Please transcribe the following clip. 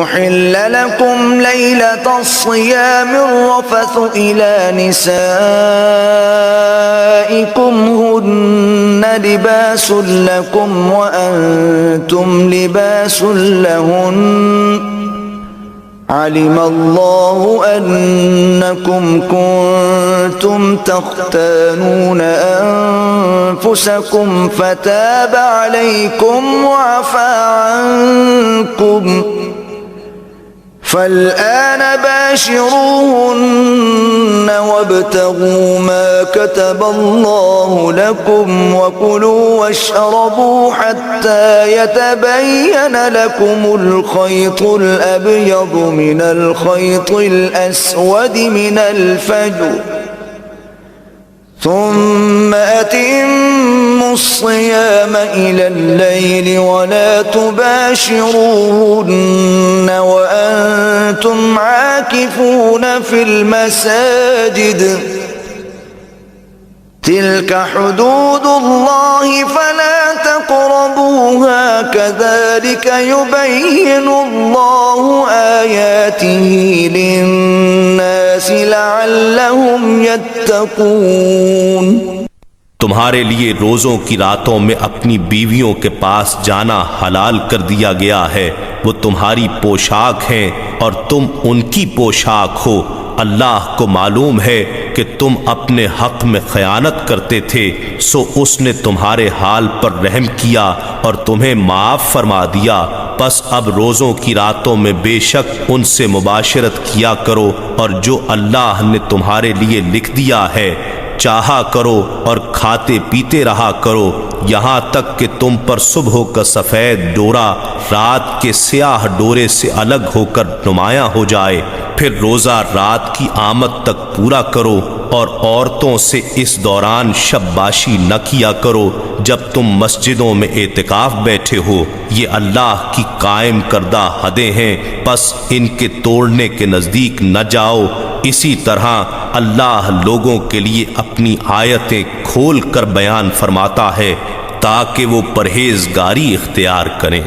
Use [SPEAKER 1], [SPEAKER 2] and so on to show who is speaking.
[SPEAKER 1] أحل لكم ليلة الصيام الرفث إلى نسائكم هن لباس لكم وأنتم لباس لهن علم الله أنكم كنتم تختانون أنفسكم فتاب عليكم وعفى عنكم فالآن باشروهن وابتغوا ما كتب الله لكم وكلوا واشربوا حتى يتبين لكم الخيط الأبيض من الخيط الأسود من الفجر ثم أتموا الصيام إلى الليل ولا تباشروهن وأنتم عاكفون في المساجد تلك حدود الله فلا تقربوها كذلك يبين الله آياته للناس لعلهم يتقون۔
[SPEAKER 2] تمہارے لیے روزوں کی راتوں میں اپنی بیویوں کے پاس جانا حلال کر دیا گیا ہے، وہ تمہاری پوشاک ہیں اور تم ان کی پوشاک ہو۔ اللہ کو معلوم ہے کہ تم اپنے حق میں خیانت کرتے تھے، سو اس نے تمہارے حال پر رحم کیا اور تمہیں معاف فرما دیا۔ پس اب روزوں کی راتوں میں بے شک ان سے مباشرت کیا کرو، اور جو اللہ نے تمہارے لیے لکھ دیا ہے چاہا کرو اور کھاتے پیتے رہا کرو، یہاں تک کہ تم پر صبح کا سفید ڈورا رات کے سیاہ ڈورے سے الگ ہو کر نمایاں ہو جائے۔ پھر روزہ رات کی آمد تک پورا کرو، اور عورتوں سے اس دوران شب باشی نہ کیا کرو جب تم مسجدوں میں اعتکاف بیٹھے ہو، یہ اللہ کی قائم کردہ حدیں ہیں، پس ان کے توڑنے کے نزدیک نہ جاؤ۔ اسی طرح اللہ لوگوں کے لیے اپنی آیتیں کھول کر بیان فرماتا ہے تاکہ وہ پرہیزگاری اختیار کریں۔